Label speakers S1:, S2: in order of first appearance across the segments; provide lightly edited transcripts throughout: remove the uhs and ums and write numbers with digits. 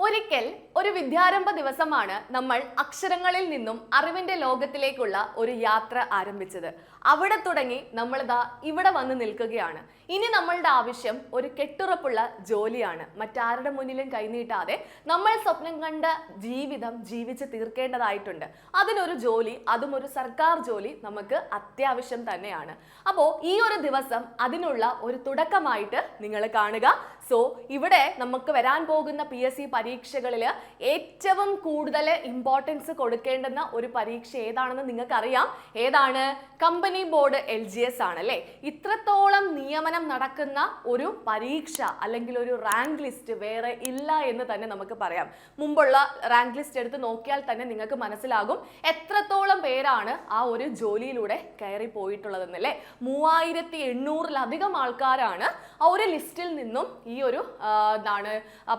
S1: ഒരിക്കൽ ഒരു വിദ്യാരംഭ ദിവസമാണ് നമ്മൾ അക്ഷരങ്ങളിൽ നിന്നും അറിവിന്റെ ലോകത്തിലേക്കുള്ള ഒരു യാത്ര ആരംഭിച്ചത്. അവിടെ തുടങ്ങി നമ്മളിതാ ഇവിടെ വന്ന് നിൽക്കുകയാണ്. ഇനി നമ്മളുടെ ആവശ്യം ഒരു കെട്ടുറപ്പുള്ള ജോലിയാണ്. മറ്റാരുടെ മുന്നിലും കൈനീട്ടാതെ നമ്മൾ സ്വപ്നം കണ്ട ജീവിതം ജീവിച്ച് തീർക്കേണ്ടതായിട്ടുണ്ട്. അതിനൊരു ജോലി, അതും ഒരു സർക്കാർ ജോലി നമുക്ക് അത്യാവശ്യം തന്നെയാണ്. അപ്പോൾ ഈ ഒരു ദിവസം അതിനുള്ള ഒരു തുടക്കമായിട്ട് നിങ്ങൾ കാണുക. സോ ഇവിടെ നമുക്ക് വരാൻ പോകുന്ന PSC പരീക്ഷകളിൽ ഏറ്റവും കൂടുതൽ ഇമ്പോർട്ടൻസ് കൊടുക്കേണ്ടുന്ന ഒരു പരീക്ഷ ഏതാണെന്ന് നിങ്ങൾക്കറിയാം. ഏതാണ്? കമ്പനി ബോർഡ് LGS ആണല്ലേ. ഇത്രത്തോളം നിയമനം നടക്കുന്ന ഒരു പരീക്ഷ അല്ലെങ്കിൽ ഒരു റാങ്ക് ലിസ്റ്റ് വേറെ ഇല്ല എന്ന് തന്നെ നമുക്ക് പറയാം. മുമ്പുള്ള റാങ്ക് ലിസ്റ്റ് എടുത്ത് നോക്കിയാൽ തന്നെ നിങ്ങൾക്ക് മനസ്സിലാകും എത്രത്തോളം പേരാണ് ആ ഒരു ജോലിയിലൂടെ കയറി പോയിട്ടുള്ളതെന്നല്ലേ. 3800-ലധികം ആൾക്കാരാണ് ആ ഒരു ലിസ്റ്റിൽ നിന്നും ഈ ഒരു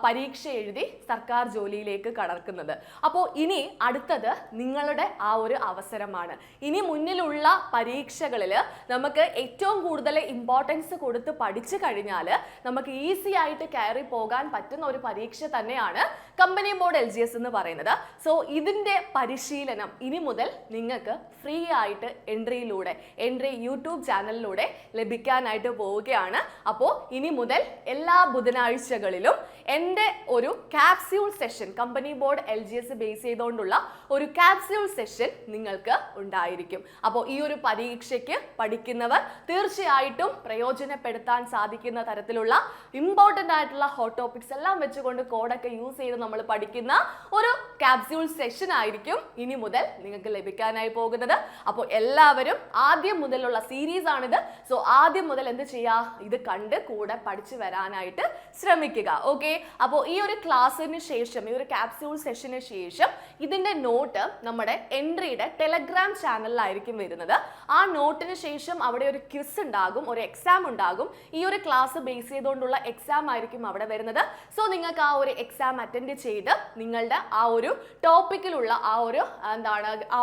S1: പരീക്ഷ എഴുതി സർക്കാർ ജോലിയിലേക്ക് കടക്കുന്നത്. അപ്പോൾ ഇനി അടുത്തത് നിങ്ങളുടെ ആ ഒരു അവസരമാണ്. ഇനി മുന്നിലുള്ള പരീക്ഷകളിൽ നമുക്ക് ഏറ്റവും കൂടുതൽ ഇമ്പോർട്ടൻസ് കൊടുത്ത് പഠിച്ചു കഴിഞ്ഞാൽ നമുക്ക് ഈസി ആയിട്ട് കയറി പോകാൻ പറ്റുന്ന ഒരു പരീക്ഷ തന്നെയാണ് കമ്പനി ബോർഡ് LGS എന്ന് പറയുന്നത്. സോ ഇതിന്റെ പരിശീലനം ഇനി മുതൽ നിങ്ങൾക്ക് ഫ്രീ ആയിട്ട് എൻട്രി യൂട്യൂബ് ചാനലിലൂടെ ലഭിക്കാനായിട്ട് പോവുകയാണ്. അപ്പോൾ ഇനി മുതൽ എല്ലാ ബുധനാഴ്ചകളിലും എൻ്റെ ഒരു capsule session, company board LGS base ചെയ്തുകൊണ്ടുള്ള ഒരു ക്യാപ്സ്യൂൾ സെഷൻ നിങ്ങൾക്ക് ഉണ്ടായിരിക്കും. അപ്പോൾ ഈ ഒരു പരീക്ഷയ്ക്ക് പഠിക്കുന്നവർ തീർച്ചയായിട്ടും പ്രയോജനപ്പെടുത്താൻ സാധിക്കുന്ന തരത്തിലുള്ള ഇമ്പോർട്ടൻ്റ് ആയിട്ടുള്ള ഹോട്ട് ടോപ്പിക്സ് എല്ലാം വെച്ചുകൊണ്ട് കോഡൊക്കെ യൂസ് ചെയ്ത് നമ്മൾ പഠിക്കുന്ന ഒരു ക്യാപ്സ്യൂൾ സെഷൻ ആയിരിക്കും ഇനി മുതൽ നിങ്ങൾക്ക് ലഭിക്കാനായി പോകുന്നത്. അപ്പോൾ എല്ലാവരും ആദ്യം മുതലുള്ള സീരീസ് ആണിത്. സോ ആദ്യം മുതൽ എന്ത് ചെയ്യുക? ഇത് കണ്ട് കൂടെ പഠിച്ചു വരാനായിട്ട് ശ്രമിക്കുക. ഓക്കെ. അപ്പോൾ ഈ ഒരു ക്ലാസ്സിന് ശേഷം, ഈ ഒരു ക്യാപ്സ്യൂൾ സെഷന് ശേഷം ഇതിന്റെ നോട്ട് നമ്മുടെ എൻട്രിയുടെ ടെലഗ്രാം ചാനലിലായിരിക്കും വരുന്നത്. ആ നോട്ടിന് ശേഷം അവിടെ ഒരു ക്വിസ് ഉണ്ടാകും, ഒരു എക്സാം ഉണ്ടാകും. ഈ ഒരു ക്ലാസ് ബേസ് ചെയ്തുകൊണ്ടുള്ള എക്സാം ആയിരിക്കും അവിടെ വരുന്നത്. സോ നിങ്ങൾക്ക് ആ ഒരു എക്സാം അറ്റൻഡ് ചെയ്ത് നിങ്ങളുടെ ആ ഒരു ടോപ്പിക്കിലുള്ള ആ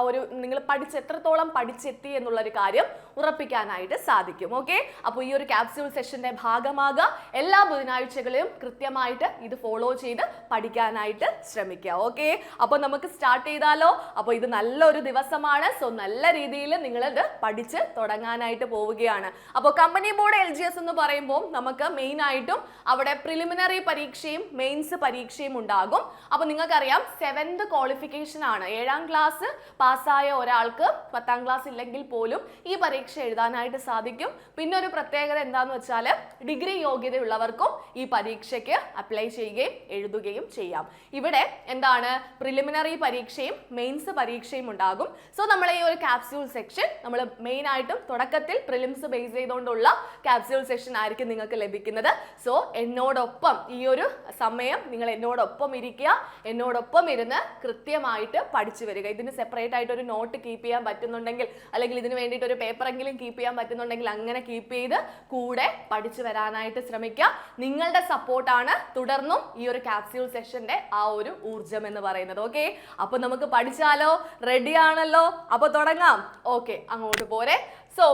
S1: ഒരു നിങ്ങൾ എത്രത്തോളം പഠിച്ചെത്തി എന്നുള്ളൊരു കാര്യം ഉറപ്പിക്കാനായിട്ട് സാധിക്കും. ഓക്കെ. അപ്പോൾ ഈ ഒരു ക്യാപ്സ്യൂൾ സെഷന്റെ ഭാഗമാകുക. എല്ലാ ബുധനാഴ്ചകളിലും കൃത്യമായിട്ട് ഇത് ഫോളോ ചെയ്ത് പഠിക്കാനായിട്ട് ശ്രമിക്കുക. ഓക്കെ. അപ്പോൾ നമുക്ക് സ്റ്റാർട്ട് ചെയ്താലോ? അപ്പോൾ ഇത് നല്ലൊരു ദിവസമാണ്. സോ നല്ല രീതിയിൽ നിങ്ങൾ ഇത് പഠിച്ച് തുടങ്ങാനായിട്ട് പോവുകയാണ്. അപ്പോൾ കമ്പനി ബോർഡ് LGS എന്ന് പറയുമ്പോൾ നമുക്ക് മെയിൻ ആയിട്ടും അവിടെ പ്രിലിമിനറി പരീക്ഷയും മെയിൻസ് പരീക്ഷയും ഉണ്ടാകും. അപ്പോൾ നിങ്ങൾക്കറിയാം 7th ക്വാളിഫിക്കേഷൻ ആണ്. 7ാം ക്ലാസ് പാസ്സായ ഒരാൾക്ക് 10ാം ക്ലാസ് ഇല്ലെങ്കിൽ പോലും ഈ പരീക്ഷ എഴുതാനായിട്ട് സാധിക്കും. പിന്നെ ഒരു പ്രത്യേകത എന്താന്ന് വെച്ചാൽ ഡിഗ്രി യോഗ്യതയുള്ളവർക്കും ഈ പരീക്ഷയ്ക്ക് അപ്ലൈ ചെയ്യുകയും എഴുതുകയും ചെയ്യാം. ഇവിടെ എന്താണ്? പ്രിലിമിനറി പരീക്ഷയും മെയിൻസ് പരീക്ഷയും ഉണ്ടാകും. സോ നമ്മൾ ഈ ഒരു ക്യാപ്സ്യൂൾ സെക്ഷൻ നമ്മൾ മെയിൻ ആയിട്ടും തുടക്കത്തിൽ പ്രിലിംസ് ബേസ് ചെയ്തുകൊണ്ടുള്ള ക്യാപ്സ്യൂൾ സെഷൻ ആയിരിക്കും നിങ്ങൾക്ക് ലഭിക്കുന്നത്. സോ എന്നോടൊപ്പം ഈ ഒരു സമയം നിങ്ങൾ എന്നോടൊപ്പം ഇരിക്കുക. എന്നോടൊപ്പം ഇരുന്ന് കൃത്യമായിട്ട് പഠിച്ചു വരിക. ഇതിന് സെപ്പറേറ്റ് ആയിട്ട് ഒരു നോട്ട് കീപ്പ് ചെയ്യാൻ പറ്റുന്നുണ്ടെങ്കിൽ, അല്ലെങ്കിൽ ഇതിന് വേണ്ടിയിട്ട് ഒരു പേപ്പറെങ്കിലും കീപ്പ് ചെയ്യാൻ പറ്റുന്നുണ്ടെങ്കിൽ അങ്ങനെ കീപ്പ് ചെയ്ത് കൂടെ പഠിച്ചു വരാനായിട്ട് ശ്രമിക്കുക. നിങ്ങളുടെ സപ്പോർട്ടാണ് തുടർന്നും ഈ ഒരു ക്യാപ്സ്യൂൾ സെഷന്റെ ആ ഒരു ഊർജം എന്ന് പറയുന്നത്. ഓക്കെ. അപ്പൊ നമുക്ക് പഠിച്ചാലോ? റെഡി ആണല്ലോ? അപ്പൊ തുടങ്ങാം. ഓക്കെ, അങ്ങോട്ട് പോരെ. സോ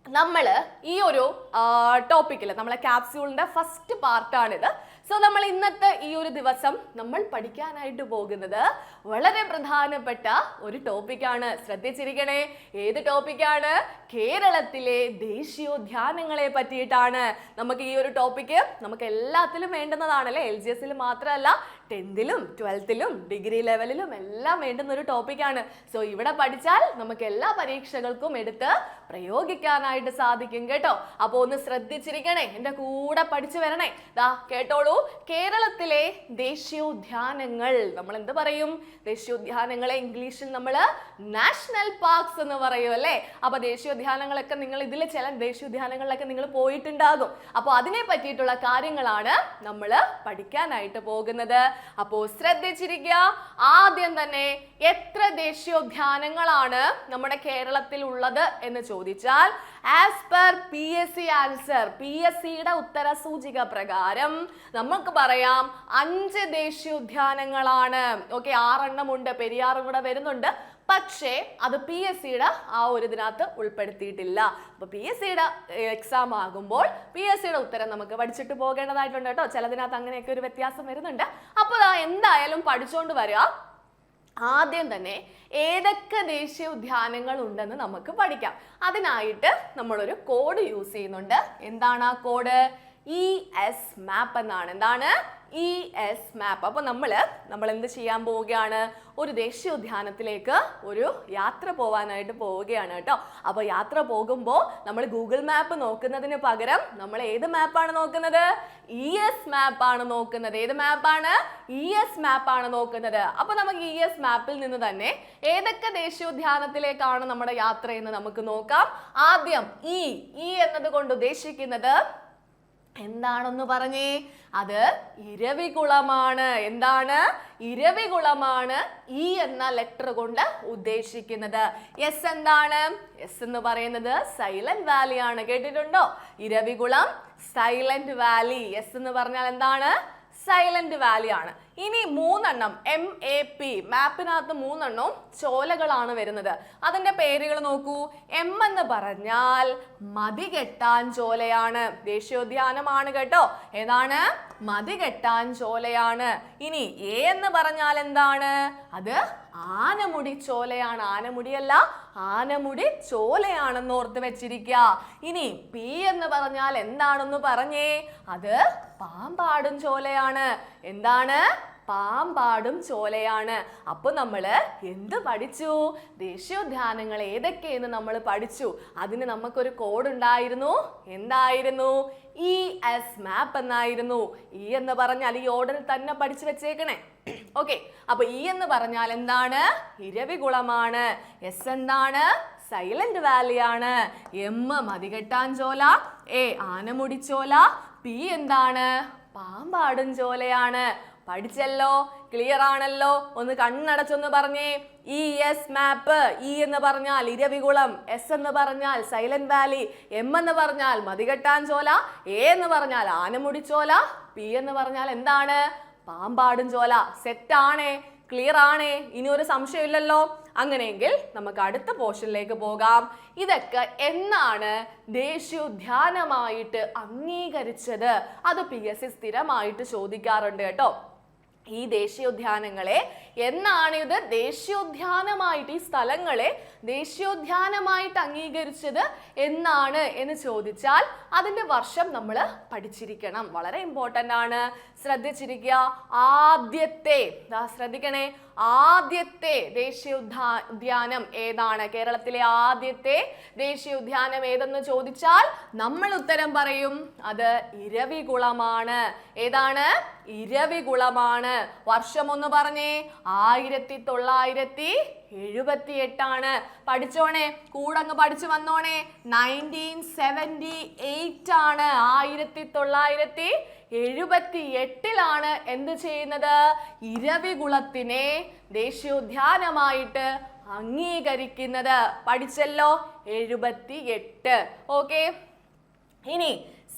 S1: നമ്മൾ ഈ ഒരു ടോപ്പിക്കിൽ നമ്മളെ ക്യാപ്സ്യൂളിന്റെ ഫസ്റ്റ് പാർട്ടാണിത്. സോ നമ്മൾ ഇന്നത്തെ ഈ ഒരു ദിവസം നമ്മൾ പഠിക്കാനായിട്ട് പോകുന്നത് വളരെ പ്രധാനപ്പെട്ട ഒരു ടോപ്പിക്കാണ്. ശ്രദ്ധിച്ചിരിക്കണേ. ഏത് ടോപ്പിക്കാണ്? കേരളത്തിലെ ദേശീയോദ്യാനങ്ങളെ പറ്റിയിട്ടാണ്. നമുക്ക് ഈ ഒരു ടോപ്പിക്ക് നമുക്ക് എല്ലാത്തിലും വേണ്ടുന്നതാണല്ലേ. LGSൽ മാത്രമല്ല 10th-ലും 12th-ലും ഡിഗ്രി ലെവലിലും എല്ലാം വേണ്ടുന്ന ഒരു ടോപ്പിക്കാണ്. സോ ഇവിടെ പഠിച്ചാൽ നമുക്ക് എല്ലാ പരീക്ഷകൾക്കും എടുത്ത് പ്രയോഗിക്കാനായിട്ട് സാധിക്കും കേട്ടോ. അപ്പോൾ ഒന്ന് ശ്രദ്ധിച്ചിരിക്കണേ, എൻ്റെ കൂടെ പഠിച്ചു വരണേ. ദാ കേട്ടോളൂ. കേരളത്തിലെ ദേശീയോദ്യാനങ്ങൾ നമ്മൾ എന്ത് പറയും? ദേശീയോദ്യാനങ്ങളെ ഇംഗ്ലീഷിൽ നമ്മൾ നാഷണൽ പാർക്സ് എന്ന് പറയും അല്ലേ. അപ്പൊ ദേശീയോദ്യാനങ്ങളൊക്കെ നിങ്ങൾ ചില ദേശീയോദ്യാനങ്ങളിലൊക്കെ നിങ്ങൾ പോയിട്ടുണ്ടാകും. അപ്പോൾ അതിനെ പറ്റിയിട്ടുള്ള കാര്യങ്ങളാണ് നമ്മൾ പഠിക്കാനായിട്ട് പോകുന്നത്. അപ്പോൾ ശ്രദ്ധിച്ചിരിക്കുക. ആദ്യം തന്നെ എത്ര ദേശീയോദ്യാനങ്ങളാണ് നമ്മുടെ കേരളത്തിൽ ഉള്ളത് എന്ന് ചോദിച്ചാൽ ആസ് പെർ PSC ആൻസർ, PSCയുടെ ഉത്തര സൂചിക പ്രകാരം നമുക്ക് പറയാം 5 ദേശീയോദ്യാനങ്ങളാണ്. ഓക്കെ, 6 എണ്ണം ഉണ്ട്. പെരിയാറും കൂടെ വരുന്നുണ്ട്. പക്ഷേ അത് PSCയുടെ ആ ഒരു ഇതിനകത്ത് ഉൾപ്പെടുത്തിയിട്ടില്ല. അപ്പൊ PSCയുടെ എക്സാം ആകുമ്പോൾ PSCയുടെ ഉത്തരം നമുക്ക് പഠിച്ചിട്ട് പോകേണ്ടതായിട്ടുണ്ട് കേട്ടോ. ചിലതിനകത്ത് അങ്ങനെയൊക്കെ ഒരു വ്യത്യാസം വരുന്നുണ്ട്. അപ്പോൾ എന്തായാലും പഠിച്ചുകൊണ്ട് വരിക. ആദ്യം തന്നെ ഏതൊക്കെ ദേശീയ ഉദ്യാനങ്ങൾ ഉണ്ടെന്ന് നമുക്ക് പഠിക്കാം. അതിനായിട്ട് നമ്മളൊരു കോഡ് യൂസ് ചെയ്യുന്നുണ്ട്. എന്താണ് ആ കോഡ്? ES മാപ്പ് എന്നാണ്. എന്താണ്? ES മാപ്പ്. അപ്പോൾ നമ്മൾ എന്ത് ചെയ്യാൻ പോവുകയാണ്? ഒരു ദേശീയോദ്യാനത്തിലേക്ക് ഒരു യാത്ര പോവാനായിട്ട് പോവുകയാണ് കേട്ടോ. അപ്പോൾ യാത്ര പോകുമ്പോൾ നമ്മൾ ഗൂഗിൾ മാപ്പ് നോക്കുന്നതിന് പകരം നമ്മൾ ഏത് മാപ്പാണ് നോക്കുന്നത്? ES മാപ്പാണ് നോക്കുന്നത്. ഏത് മാപ്പാണ്? ES മാപ്പാണ് നോക്കുന്നത്. അപ്പോൾ നമുക്ക് ES മാപ്പിൽ നിന്ന് തന്നെ ഏതൊക്കെ ദേശീയോദ്യാനത്തിലേക്കാണ് നമ്മുടെ യാത്ര എന്ന് നമുക്ക് നോക്കാം. ആദ്യം E എന്നത് കൊണ്ട് ഉദ്ദേശിക്കുന്നത് എന്താണെന്ന് പറഞ്ഞേ? അത് ഇരവികുളമാണ്. എന്താണ്? ഇരവികുളമാണ് E എന്ന ലെറ്റർ കൊണ്ട് ഉദ്ദേശിക്കുന്നത്. S എന്താണ്? S എന്ന് പറയുന്നത് സൈലന്റ് വാലി ആണ്. കേട്ടിട്ടുണ്ടോ? Eravikulam silent Valley. S എന്ന് പറഞ്ഞാൽ എന്താണ്? സൈലന്റ് വാലി ആണ്. ഇനി 3 എണ്ണം MAP മാപ്പിനകത്ത് 3 എണ്ണം ചോലകളാണ് വരുന്നത്. അതിന്റെ പേരുകൾ നോക്കൂ. M എന്ന് പറഞ്ഞാൽ മതികെട്ടാൻ ചോലയാണ്. ദേശീയോദ്യാനമാണ് കേട്ടോ. ഏതാണ്? മതികെട്ടാൻ ചോലയാണ്. ഇനി A എന്ന് പറഞ്ഞാൽ എന്താണ്? അത് ആനമുടി ചോലയാണ്. ആനമുടിയല്ല, ആനമുടി ചോലയാണെന്ന് ഓർത്ത് വെച്ചിരിക്കുക. ഇനി P എന്ന് പറഞ്ഞാൽ എന്താണെന്ന് പറഞ്ഞേ? അത് പാമ്പാടും ചോലയാണ്. എന്താണ്? പാമ്പാടും ചോലയാണ്. അപ്പൊ നമ്മള് എന്ത് പഠിച്ചു? ദേശീയോദ്യാനങ്ങൾ ഏതൊക്കെയെന്ന് നമ്മൾ പഠിച്ചു. അതിന് നമുക്കൊരു കോഡ് ഉണ്ടായിരുന്നു. എന്തായിരുന്നു? ES മാപ്പ് എന്നായിരുന്നു. E എന്ന് പറഞ്ഞാൽ ഈ ഓർഡറിൽ തന്നെ പഠിച്ചു വെച്ചേക്കണേ. ഓക്കെ. അപ്പൊ E എന്ന് പറഞ്ഞാൽ എന്താണ്? ഇരവികുളമാണ്. S എന്താണ്? സൈലന്റ് വാലി ആണ്. M Mathikettan Shola, A Anamudi Shola, P എന്താണ്? പാമ്പാടും ചോലയാണ്. പഠിച്ചല്ലോ? ക്ലിയർ ആണല്ലോ? ഒന്ന് കണ്ണടച്ചൊന്ന് പറഞ്ഞേ. ES മാപ്പ്. E എന്ന് പറഞ്ഞാൽ ഇരവികുളം, S എന്ന് പറഞ്ഞാൽ സൈലന്റ് വാലി, M എന്ന് പറഞ്ഞാൽ മതികെട്ടാൻ ചോല, A എന്ന് പറഞ്ഞാൽ ആനമുടിച്ചോല, P എന്ന് പറഞ്ഞാൽ എന്താണ്? പാമ്പാടും ചോല. സെറ്റ് ആണേ? ക്ലിയർ ആണേ? ഇനി ഒരു സംശയമില്ലല്ലോ. അങ്ങനെയെങ്കിൽ നമുക്ക് അടുത്ത പോർഷനിലേക്ക് പോകാം. ഇതൊക്കെ എന്നാണ് ദേശീയോദ്യാനമായിട്ട് അംഗീകരിച്ചത്? അത് PSC സ്ഥിരമായിട്ട് ചോദിക്കാറുണ്ട് കേട്ടോ. ഈ ദേശീയോദ്യാനങ്ങളെ എന്നാണ് ഇത് ദേശീയോദ്യാനമായിട്ട്, ഈ സ്ഥലങ്ങളെ ദേശീയോദ്യാനമായിട്ട് അംഗീകരിച്ചത് എന്നാണ് എന്ന് ചോദിച്ചാൽ അതിന്റെ വർഷം നമ്മൾ പഠിച്ചിരിക്കണം. വളരെ ഇമ്പോർട്ടൻ്റ് ആണ്. ശ്രദ്ധിച്ചിരിക്കുക. ആദ്യത്തെ, ശ്രദ്ധിക്കണേ, ആദ്യത്തെ ദേശീയോദ്യാനം ഏതാണ്? കേരളത്തിലെ ആദ്യത്തെ ദേശീയോദ്യാനം ഏതെന്ന് ചോദിച്ചാൽ നമ്മൾ ഉത്തരം പറയും അത് ഇരവികുളമാണ്. ഏതാണ്? ഇരവികുളമാണ്. വർഷം ഒന്ന് പറഞ്ഞേ. 1978 ആണ്. പഠിച്ചോണേ, കൂടങ്ങ് പഠിച്ചു വന്നോണേ. 1978 ആണ്. 1978 എന്ത് ചെയ്യുന്നത്? ഇരവികുളത്തിനെ ദേശീയോദ്യാനമായിട്ട് അംഗീകരിക്കുന്നത്. പഠിച്ചല്ലോ? 78. ഓക്കെ. ഇനി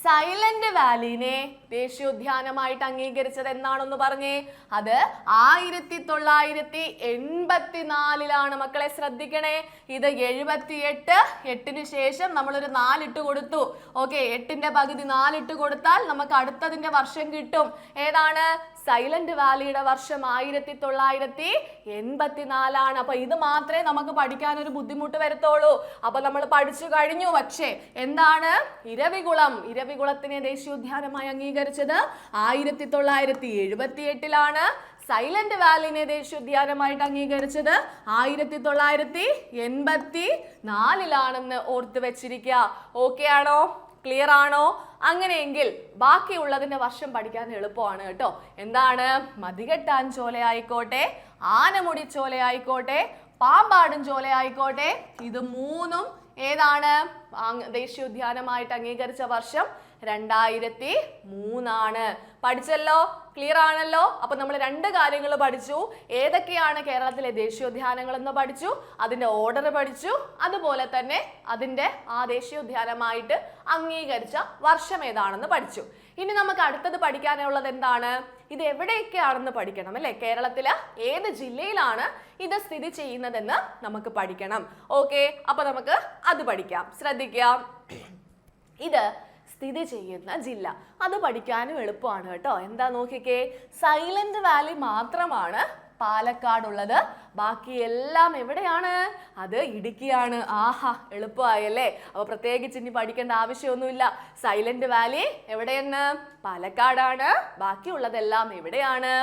S1: സൈലന്റ് വാലിനെ ദേശീയോദ്യാനമായിട്ട് അംഗീകരിച്ചത് എന്നാണെന്ന് പറഞ്ഞേ? അത് 1984 മക്കളെ ശ്രദ്ധിക്കണേ. ഇത് 78, 8ന് ശേഷം നമ്മളൊരു 4 ഇട്ട് കൊടുത്തു. ഓക്കെ, 8ന്റെ പകുതി 4 ഇട്ട് കൊടുത്താൽ നമുക്ക് അടുത്തതിന്റെ വർഷം കിട്ടും. ഏതാണ്? സൈലന്റ് വാലിയുടെ വർഷം 1984. അപ്പൊ ഇത് മാത്രമേ നമുക്ക് പഠിക്കാൻ ഒരു ബുദ്ധിമുട്ട് വരത്തുള്ളൂ. അപ്പൊ നമ്മൾ പഠിച്ചു കഴിഞ്ഞു. പക്ഷേ എന്താണ്? ഇരവികുളത്തിനെ ദേശീയോദ്യാനമായി അംഗീകരിച്ചത് 1978. സൈലന്റ് വാലിനെ ദേശീയോദ്യാനമായിട്ട് അംഗീകരിച്ചത് 1984 ഓർത്ത് വെച്ചിരിക്കുക. ഓക്കെ ആണോ? ക്ലിയർ ആണോ? അങ്ങനെയെങ്കിൽ ബാക്കിയുള്ളതിന്റെ വർഷം പഠിക്കാൻ എളുപ്പമാണ് കേട്ടോ. എന്താണ്? മതികെട്ടാൻ ചോല ആയിക്കോട്ടെ, ആനമുടി ചോല ആയിക്കോട്ടെ, പാമ്പാടും ചോല ആയിക്കോട്ടെ, ഇത് മൂന്നും ഏതാണ് ദേശീയോദ്യാനമായിട്ട് അംഗീകരിച്ച വർഷം? 2003 പഠിച്ചല്ലോ, ക്ലിയർ ആണല്ലോ. അപ്പൊ നമ്മൾ രണ്ട് കാര്യങ്ങൾ പഠിച്ചു. ഏതൊക്കെയാണ് കേരളത്തിലെ ദേശീയോദ്യാനങ്ങൾ എന്ന് പഠിച്ചു, അതിന്റെ ഓർഡർ പഠിച്ചു, അതുപോലെ തന്നെ അതിന്റെ ആ ദേശീയോദ്യാനമായിട്ട് അംഗീകരിച്ച വർഷം ഏതാണെന്ന് പഠിച്ചു. ഇനി നമുക്ക് അടുത്തത് പഠിക്കാനുള്ളത് എന്താണ്, ഇത് എവിടെയൊക്കെയാണെന്ന് പഠിക്കണം അല്ലെ. കേരളത്തിലെ ഏത് ജില്ലയിലാണ് ഇത് സ്ഥിതി ചെയ്യുന്നതെന്ന് നമുക്ക് പഠിക്കണം. ഓക്കെ, അപ്പൊ നമുക്ക് അത് പഠിക്കാം. ശ്രദ്ധിക്കാം, ഇത് സ്ഥിതി ചെയ്യുന്ന ജില്ല, അത് പഠിക്കാനും എളുപ്പമാണ് കേട്ടോ. എന്താ നോക്കിക്കേ, സൈലന്റ് വാലി മാത്രമാണ് പാലക്കാടുള്ളത്, ബാക്കി എല്ലാം എവിടെയാണ്, അത് ഇടുക്കിയാണ്. ആഹാ, എളുപ്പമായല്ലേ. അപ്പൊ പ്രത്യേകിച്ച് ഇനി പഠിക്കേണ്ട ആവശ്യമൊന്നുമില്ല. സൈലന്റ് വാലി എവിടെയാണ്, പാലക്കാടാണ്, ബാക്കിയുള്ളതെല്ലാം എവിടെയാണ്,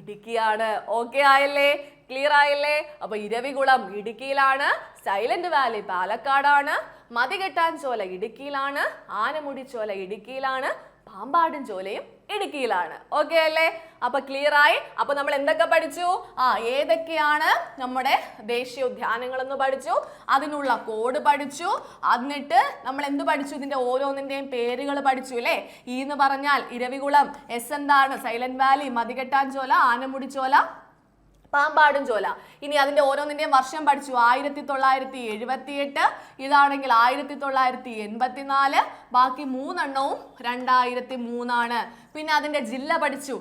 S1: ഇടുക്കിയാണ്. Okay ആയല്ലേ, clear ആയല്ലേ. അപ്പൊ ഇരവികുളം ഇടുക്കിയിലാണ്, സൈലന്റ് വാലി പാലക്കാടാണ്, മതികെട്ടാൻ ചോല ഇടുക്കിയിലാണ്, ആനമുടി ചോല ഇടുക്കിയിലാണ്, പാമ്പാടും ചോലയും ഇടുക്കിയിലാണ്. ഓക്കെ അല്ലേ, അപ്പൊ ക്ലിയർ ആയി. അപ്പൊ നമ്മൾ എന്തൊക്കെ പഠിച്ചു, ഏതൊക്കെയാണ് നമ്മുടെ ദേശീയോദ്യാനങ്ങൾ എന്ന് പഠിച്ചു, അതിനുള്ള കോഡ് പഠിച്ചു, എന്നിട്ട് നമ്മൾ എന്ത് പഠിച്ചു, ഇതിന്റെ ഓരോന്നിന്റെയും പേരുകൾ പഠിച്ചു അല്ലേ. ഈ എന്ന് പറഞ്ഞാൽ ഇരവികുളം, എസ് എന്താണ് സൈലന്റ് വാലി, മതികെട്ടാൻ ചോല, ആനമുടി ചോല, പാമ്പാടും ചോല. ഇനി അതിന്റെ ഓരോന്നിന്റെയും വർഷം പഠിച്ചു. 1978, ഇതാണെങ്കിൽ 1984, ബാക്കി മൂന്നെണ്ണവും 2003. പിന്നെ അതിന്റെ ജില്ല പഠിച്ചു.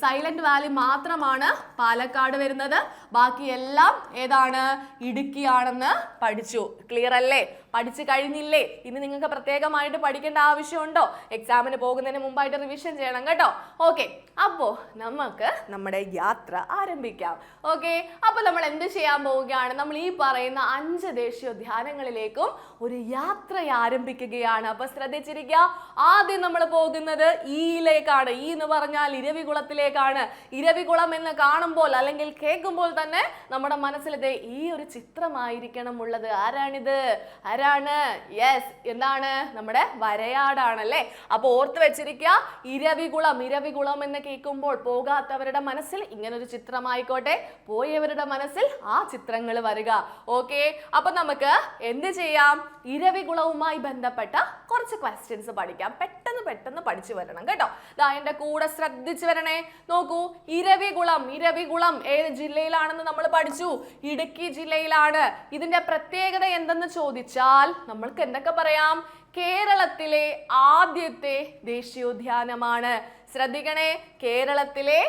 S1: സൈലന്റ് വാലി മാത്രമാണ് പാലക്കാട് വരുന്നത്, ബാക്കി എല്ലാം ഏതാണ്, ഇടുക്കിയാണെന്ന് പഠിച്ചു. ക്ലിയർ അല്ലേ, പഠിച്ചു കഴിഞ്ഞില്ലേ. ഇനി നിങ്ങൾക്ക് പ്രത്യേകമായിട്ട് പഠിക്കേണ്ട ആവശ്യമുണ്ടോ, എക്സാമിന് പോകുന്നതിന് മുമ്പായിട്ട് റിവിഷൻ ചെയ്യണം കേട്ടോ. ഓക്കെ, അപ്പോ നമുക്ക് നമ്മുടെ യാത്ര ആരംഭിക്കാം. ഓക്കെ, അപ്പൊ നമ്മൾ എന്ത് ചെയ്യാൻ പോവുകയാണ്, നമ്മൾ ഈ പറയുന്ന 5 ദേശീയോദ്യാനങ്ങളിലേക്കും ഒരു യാത്ര ആരംഭിക്കുകയാണ്. അപ്പൊ ശ്രദ്ധിച്ചിരിക്കുക, ആദ്യം നമ്മൾ പോകുന്നത് ഈയിലേക്കാണ്. ഈ എന്ന് പറഞ്ഞാൽ ഇരവികുളത്തിലേക്കാണ്. ഇരവികുളം എന്ന് കാണുമ്പോൾ അല്ലെങ്കിൽ കേൾക്കുമ്പോൾ തന്നെ നമ്മുടെ മനസ്സിൽ ഈ ഒരു ചിത്രമായിരിക്കണം ഉള്ളത്. ആരാണിത്, ആരാണ്, യെസ്, എന്താണ്, നമ്മുടെ വരയാടാണല്ലേ. അപ്പൊ ഓർത്ത് വെച്ചിരിക്കുക, ഇരവികുളം, ഇരവികുളം എന്ന് കേൾക്കുമ്പോൾ പോകാത്തവരുടെ മനസ്സിൽ ഇങ്ങനൊരു ചിത്രമായിക്കോട്ടെ, പോയവരുടെ മനസ്സിൽ ആ ചിത്രങ്ങൾ വരിക. ഓക്കെ, അപ്പൊ നമുക്ക് എന്ത് ചെയ്യാം, ഇരവികുളവുമായി ബന്ധപ്പെട്ട കുറച്ച് ക്വസ്റ്റ്യൻസ് പഠിക്കാം. പെട്ടെന്ന് പഠിച്ചു വരണം കേട്ടോ. എന്റെ കൂടെ ശ്രദ്ധിച്ചു വരണേ. നോക്കൂ, ഇരവികുളം, ഇരവികുളം ഏത് ജില്ലയിലാണെന്ന് നമ്മൾ പഠിച്ചു, ഇടുക്കി ജില്ലയിലാണ്. ഇതിന്റെ പ്രത്യേകത എന്തെന്ന് ചോദിച്ചാൽ നമ്മൾക്ക് എന്തൊക്കെ പറയാം, കേരളത്തിലെ ആദ്യത്തെ ദേശീയോദ്യാനമാണ്. ശ്രദ്ധിക്കണേ, കേരളത്തിലെ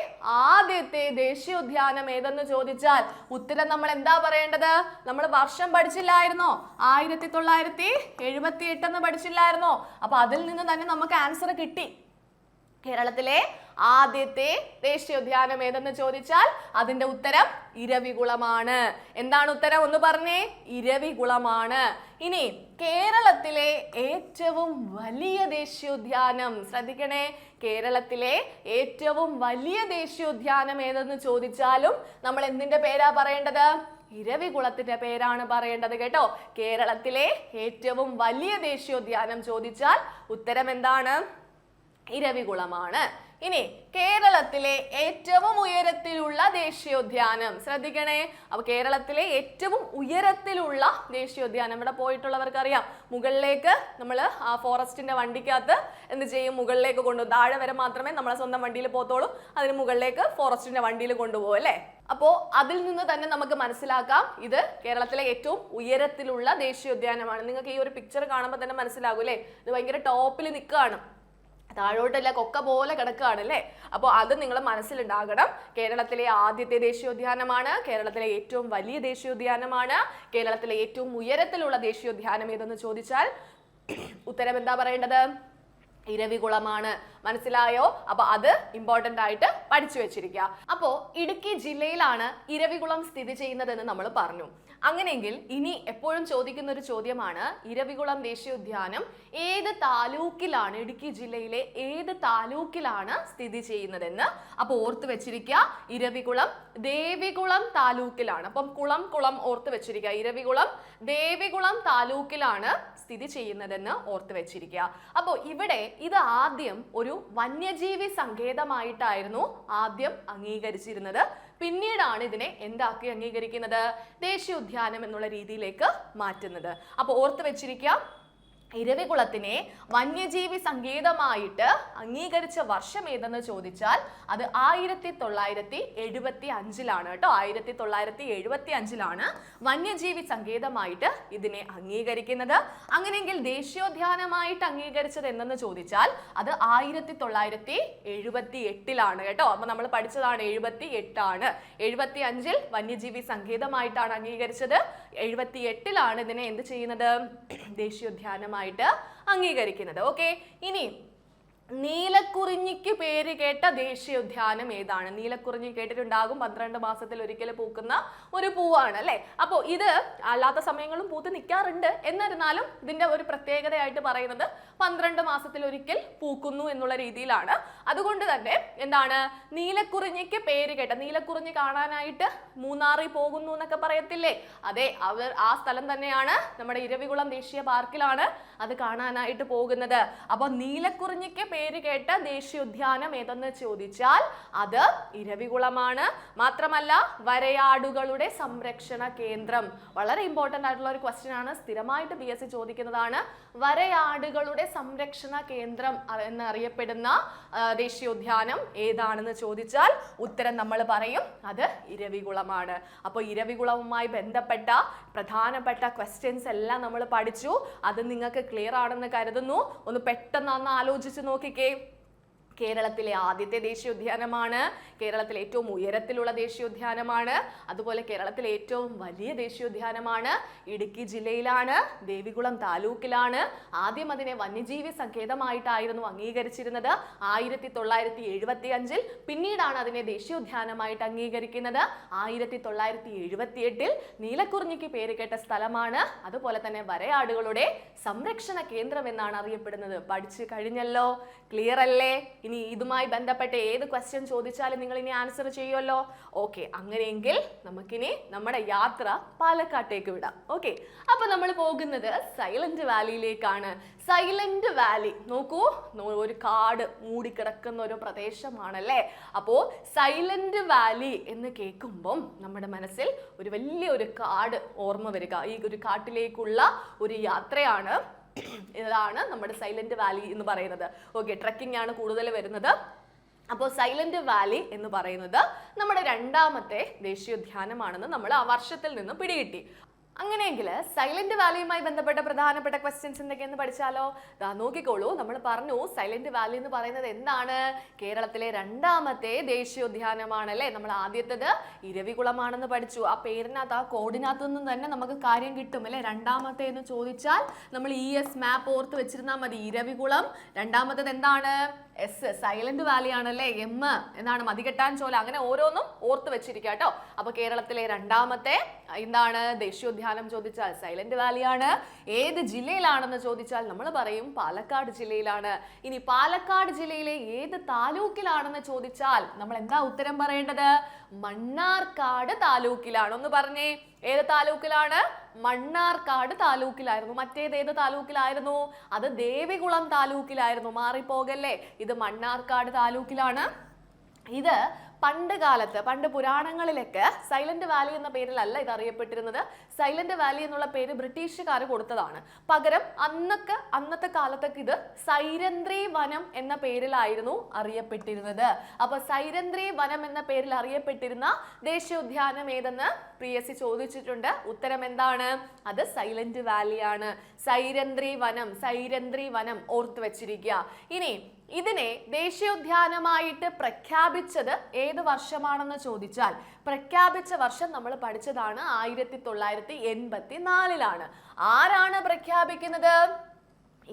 S1: ആദ്യത്തെ ദേശീയോദ്യാനം ഏതെന്ന് ചോദിച്ചാൽ ഉത്തരം നമ്മൾ എന്താ പറയേണ്ടത്, നമ്മൾ വർഷം പഠിച്ചില്ലായിരുന്നോ, 1978 എന്ന് പഠിച്ചില്ലായിരുന്നോ. അപ്പൊ അതിൽ നിന്ന് തന്നെ നമുക്ക് ആൻസർ കിട്ടി. കേരളത്തിലെ ആദ്യത്തെ ദേശീയോദ്യാനം ഏതെന്ന് ചോദിച്ചാൽ അതിന്റെ ഉത്തരം ഇരവികുളമാണ്. എന്താണ് ഉത്തരം ഒന്ന് പറഞ്ഞേ, ഇരവികുളമാണ്. ഇനി കേരളത്തിലെ ഏറ്റവും വലിയ ദേശീയോദ്യാനം, ശ്രദ്ധിക്കണേ, കേരളത്തിലെ ഏറ്റവും വലിയ ദേശീയോദ്യാനം ഏതെന്ന് ചോദിച്ചാലും നമ്മൾ എന്തിന്റെ പേരാ പറയേണ്ടത്, ഇരവികുളത്തിന്റെ പേരാണ് പറയേണ്ടത് കേട്ടോ. കേരളത്തിലെ ഏറ്റവും വലിയ ദേശീയോദ്യാനം ചോദിച്ചാൽ ഉത്തരം എന്താണ്, ഇരവികുളമാണ്. ഇനി കേരളത്തിലെ ഏറ്റവും ഉയരത്തിലുള്ള ദേശീയോദ്യാനം, ശ്രദ്ധിക്കണേ. അപ്പൊ കേരളത്തിലെ ഏറ്റവും ഉയരത്തിലുള്ള ദേശീയോദ്യാനം, ഇവിടെ പോയിട്ടുള്ളവർക്ക് അറിയാം, മുകളിലേക്ക് നമ്മൾ ആ ഫോറസ്റ്റിന്റെ വണ്ടിക്കകത്ത് എന്ത് ചെയ്യും, മുകളിലേക്ക് കൊണ്ടുപോകും. താഴെ വരെ മാത്രമേ നമ്മളെ സ്വന്തം വണ്ടിയിൽ പോത്തോളൂ, അതിന് മുകളിലേക്ക് ഫോറസ്റ്റിന്റെ വണ്ടിയിൽ കൊണ്ടുപോകും അല്ലേ. അപ്പോ അതിൽ നിന്ന് തന്നെ നമുക്ക് മനസ്സിലാക്കാം ഇത് കേരളത്തിലെ ഏറ്റവും ഉയരത്തിലുള്ള ദേശീയോദ്യാനമാണ്. നിങ്ങൾക്ക് ഈ ഒരു പിക്ചർ കാണുമ്പോൾ തന്നെ മനസ്സിലാകും അല്ലേ, ഇത് ഭയങ്കര ടോപ്പിൽ നിൽക്കുകയാണ്, താഴോട്ടല്ല കൊക്ക പോലെ കിടക്കുകയാണ് അല്ലേ. അപ്പോൾ അത് നിങ്ങൾ മനസ്സിലുണ്ടാകണം. കേരളത്തിലെ ആദ്യത്തെ ദേശീയോദ്യാനമാണ്, കേരളത്തിലെ ഏറ്റവും വലിയ ദേശീയോദ്യാനമാണ്, കേരളത്തിലെ ഏറ്റവും ഉയരത്തിലുള്ള ദേശീയോദ്യാനം ഏതെന്ന് ചോദിച്ചാൽ ഉത്തരം എന്താ പറയേണ്ടത്, ഇരവികുളമാണ്. മനസ്സിലായോ? അപ്പൊ അത് ഇമ്പോർട്ടന്റ് ആയിട്ട് പഠിച്ചു വെച്ചിരിക്കുക. അപ്പോ ഇടുക്കി ജില്ലയിലാണ് ഇരവികുളം സ്ഥിതി ചെയ്യുന്നതെന്ന് നമ്മൾ പറഞ്ഞു. അങ്ങനെയെങ്കിൽ ഇനി എപ്പോഴും ചോദിക്കുന്ന ഒരു ചോദ്യമാണ്, ഇരവികുളം ദേശീയോദ്യാനം ഏത് താലൂക്കിലാണ്, ഇടുക്കി ജില്ലയിലെ ഏത് താലൂക്കിലാണ് സ്ഥിതി ചെയ്യുന്നതെന്ന്. അപ്പൊ ഓർത്ത് വെച്ചിരിക്കുക, ഇരവികുളം ദേവികുളം താലൂക്കിലാണ്. അപ്പം കുളം ഓർത്ത് വെച്ചിരിക്കുക, ഇരവികുളം ദേവികുളം താലൂക്കിലാണ് സ്ഥിതി ചെയ്യുന്നതെന്ന് ഓർത്ത് വെച്ചിരിക്കുക. അപ്പോൾ ഇവിടെ ഇത് ആദ്യം ഒരു വന്യജീവി സങ്കേതമായിട്ടായിരുന്നു ആദ്യം അംഗീകരിച്ചിരുന്നത്. പിന്നീടാണ് ഇതിനെ എന്താക്കി അംഗീകരിക്കുന്നത്, ദേശീയോദ്യാനം എന്നുള്ള രീതിയിലേക്ക് മാറ്റുന്നത്. അപ്പോൾ ഓർത്ത് വെച്ചിരിക്കുക, ഇരവികുളത്തിനെ വന്യജീവി സങ്കേതമായിട്ട് അംഗീകരിച്ച വർഷം ഏതെന്ന് ചോദിച്ചാൽ അത് 1975 കേട്ടോ. 1975 വന്യജീവി സങ്കേതമായിട്ട് ഇതിനെ അംഗീകരിക്കുന്നത്. അങ്ങനെയെങ്കിൽ ദേശീയോദ്യാനമായിട്ട് അംഗീകരിച്ചത് എന്തെന്ന് ചോദിച്ചാൽ അത് 1978 കേട്ടോ. അപ്പൊ നമ്മൾ പഠിച്ചതാണ് 78. 75 വന്യജീവി സങ്കേതമായിട്ടാണ് അംഗീകരിച്ചത്. 78 ഇതിനെ എന്ത് ചെയ്യുന്നത്? ദേശീയോദ്യാനമായി അംഗീകരിക്കുന്നത്. ഓക്കെ, ഇനി നീലക്കുറിഞ്ഞിക്ക് പേര് കേട്ട ദേശീയോദ്യാനം ഏതാണ്? നീലക്കുറിഞ്ഞി കേട്ടിട്ടുണ്ടാകും, 12 മാസത്തിൽ ഒരിക്കൽ പൂക്കുന്ന ഒരു പൂവാണ് അല്ലെ. അപ്പോൾ ഇത് അല്ലാത്ത സമയങ്ങളും പൂത്ത് നിൽക്കാറുണ്ട്, എന്നിരുന്നാലും ഇതിന്റെ ഒരു പ്രത്യേകതയായിട്ട് പറയുന്നത് 12 മാസത്തിൽ ഒരിക്കൽ പൂക്കുന്നു എന്നുള്ള രീതിയിലാണ്. അതുകൊണ്ട് തന്നെ എന്താണ് നീലക്കുറിഞ്ഞിക്ക് പേര് കേട്ട, നീലക്കുറിഞ്ഞി കാണാനായിട്ട് മൂന്നാറിൽ പോകുന്നു എന്നൊക്കെ പറയത്തില്ലേ, അതെ, ആ സ്ഥലം തന്നെയാണ്, നമ്മുടെ ഇരവികുളം ദേശീയ പാർക്കിലാണ് അത് കാണാനായിട്ട് പോകുന്നത്. അപ്പോൾ നീലക്കുറിഞ്ഞിക്ക് പേര് കേട്ട ദേശീയോദ്യാനം ഏതെന്ന് ചോദിച്ചാൽ അത് ഇരവികുളമാണ്. മാത്രമല്ല വരയാടുകളുടെ സംരക്ഷണ കേന്ദ്രം, വളരെ ഇമ്പോർട്ടന്റ് ആയിട്ടുള്ള ഒരു ക്വസ്റ്റ്യൻ ആണ്, സ്ഥിരമായിട്ട് PSC ചോദിക്കുന്നതാണ്. വരയാടുകളുടെ സംരക്ഷണ കേന്ദ്രം എന്നറിയപ്പെടുന്ന ദേശീയോദ്യാനം ഏതാണെന്ന് ചോദിച്ചാൽ ഉത്തരം നമ്മൾ പറയും അത് ഇരവികുളമാണ്. അപ്പോൾ ഇരവികുളവുമായി ബന്ധപ്പെട്ട പ്രധാനപ്പെട്ട ക്വസ്റ്റ്യൻസ് എല്ലാം നമ്മൾ പഠിച്ചു. അത് നിങ്ങൾക്ക് ക്ലിയർ ആണെന്ന് കരുതുന്നു. ഒന്ന് പെട്ടെന്ന് ആലോചിച്ച് നോക്കിക്കേ. കേരളത്തിലെ ആദ്യത്തെ ദേശീയോദ്യാനമാണ്, കേരളത്തിലെ ഏറ്റവും ഉയരത്തിലുള്ള ദേശീയോദ്യാനമാണ്, അതുപോലെ കേരളത്തിലെ ഏറ്റവും വലിയ ദേശീയോദ്യാനമാണ്. ഇടുക്കി ജില്ലയിലാണ്, ദേവികുളം താലൂക്കിലാണ്. ആദ്യം അതിനെ വന്യജീവി സങ്കേതമായിട്ടായിരുന്നു അംഗീകരിച്ചിരുന്നത് 1975. പിന്നീടാണ് അതിനെ ദേശീയോദ്യാനമായിട്ട് അംഗീകരിക്കുന്നത്. 1978 നീലക്കുറിഞ്ഞിക്ക് പേര് കേട്ട സ്ഥലമാണ്. അതുപോലെ തന്നെ വരയാടുകളുടെ സംരക്ഷണ കേന്ദ്രം എന്നാണ് അറിയപ്പെടുന്നത്. പഠിച്ചു കഴിഞ്ഞല്ലോ, ക്ലിയർ അല്ലേ? ഇനി ഇതുമായി ബന്ധപ്പെട്ട ഏത് ക്വസ്റ്റ്യൻ ചോദിച്ചാലും നിങ്ങൾ ഇനി ആൻസർ ചെയ്യുമല്ലോ. ഓക്കെ, അങ്ങനെയെങ്കിൽ നമുക്കിനി നമ്മുടെ യാത്ര പാലക്കാട്ടേക്ക് വിടാം. ഓക്കെ, അപ്പൊ നമ്മൾ പോകുന്നത് സൈലന്റ് വാലിയിലേക്കാണ്. സൈലന്റ് വാലി നോക്കൂ, ഒരു കാട് മൂടിക്കിടക്കുന്ന ഒരു പ്രദേശമാണല്ലേ. അപ്പോ സൈലന്റ് വാലി എന്ന് കേൾക്കുമ്പം നമ്മുടെ മനസ്സിൽ ഒരു വലിയൊരു കാട് ഓർമ്മ വരിക. ഈ ഒരു കാട്ടിലേക്കുള്ള ഒരു യാത്രയാണ്, ഇതാണ് നമ്മുടെ സൈലന്റ് വാലി എന്ന് പറയുന്നത്. ഓക്കെ, ട്രക്കിംഗ് ആണ് കൂടുതൽ വരുന്നത്. അപ്പോൾ സൈലന്റ് വാലി എന്ന് പറയുന്നത് നമ്മുടെ രണ്ടാമത്തെ ദേശീയോദ്യാനമാണെന്ന് നമ്മൾ ആ വർഷത്തിൽ നിന്ന് പിടികിട്ടി. അങ്ങനെയെങ്കിൽ സൈലന്റ് വാലിയുമായി ബന്ധപ്പെട്ട പ്രധാനപ്പെട്ട ക്വസ്റ്റ്യൻസ് എന്തൊക്കെയെന്ന് പഠിച്ചാലോ? നോക്കിക്കോളൂ, നമ്മൾ പറഞ്ഞു സൈലന്റ് വാലി എന്ന് പറയുന്നത് എന്താണ്? കേരളത്തിലെ രണ്ടാമത്തെ ദേശീയോദ്യാനമാണ് അല്ലേ. നമ്മൾ ആദ്യത്തേത് ഇരവികുളമാണെന്ന് പഠിച്ചു. ആ പേരിനകത്ത്, ആ കോഡിനകത്തു നിന്നും തന്നെ നമുക്ക് കാര്യം കിട്ടും അല്ലെ. രണ്ടാമത്തെ എന്ന് ചോദിച്ചാൽ നമ്മൾ ES മാപ്പ് ഓർത്ത് വെച്ചിരുന്നാൽ മതി. ഇരവികുളം. രണ്ടാമത്തേത് എന്താണ്? S, സൈലന്റ് വാലി ആണല്ലേ. M എന്നാണ് മതികെട്ടാൻ ചോല. അങ്ങനെ ഓരോന്നും ഓർത്ത് വെച്ചിരിക്കുക കേട്ടോ. അപ്പൊ കേരളത്തിലെ രണ്ടാമത്തെ എന്താണ് ദേശീയോദ്യാനം ചോദിച്ചാൽ സൈലന്റ് വാലിയാണ്. ഏത് ജില്ലയിലാണെന്ന് ചോദിച്ചാൽ നമ്മൾ പറയും പാലക്കാട് ജില്ലയിലാണ്. ഇനി പാലക്കാട് ജില്ലയിലെ ഏത് താലൂക്കിലാണെന്ന് ചോദിച്ചാൽ നമ്മൾ എന്താ ഉത്തരം പറയേണ്ടത്? മണ്ണാർക്കാട് താലൂക്കിലാണ്. ഒന്ന് പറഞ്ഞേ, ഏത് താലൂക്കിലാണ്? മണ്ണാർക്കാട് താലൂക്കിലായിരുന്നു. മറ്റേത് ഏത് താലൂക്കിലായിരുന്നു? അത് ദേവികുളം താലൂക്കിലായിരുന്നു. മാറിപ്പോകല്ലേ, ഇത് മണ്ണാർക്കാട് താലൂക്കിലാണ്. ഇത് പണ്ട് പുരാണങ്ങളിലൊക്കെ സൈലന്റ് വാലി എന്ന പേരിലല്ല ഇത് അറിയപ്പെട്ടിരുന്നത്. സൈലന്റ് വാലി എന്നുള്ള പേര് ബ്രിട്ടീഷുകാർ കൊടുത്തതാണ്. പകരം അന്നത്തെ കാലത്തൊക്കെ ഇത് സൈരന്ധ്രി വനം എന്ന പേരിലായിരുന്നു അറിയപ്പെട്ടിരുന്നത്. അപ്പൊ സൈരന്ധ്രി വനം എന്ന പേരിൽ അറിയപ്പെട്ടിരുന്ന ദേശീയോദ്യാനം ഏതെന്ന് PSC ചോദിച്ചിട്ടുണ്ട്. ഉത്തരം എന്താണ്? അത് സൈലന്റ് വാലിയാണ്. സൈരന്ധ്രി വനം ഓർത്തു വെച്ചിരിക്കുക. ഇനി ഇതിനെ ദേശീയോദ്യാനമായിട്ട് പ്രഖ്യാപിച്ചത് ഏത് വർഷമാണെന്ന് ചോദിച്ചാൽ പ്രഖ്യാപിച്ച വർഷം നമ്മൾ പഠിച്ചതാണ് 1984. ആരാണ് പ്രഖ്യാപിക്കുന്നത്?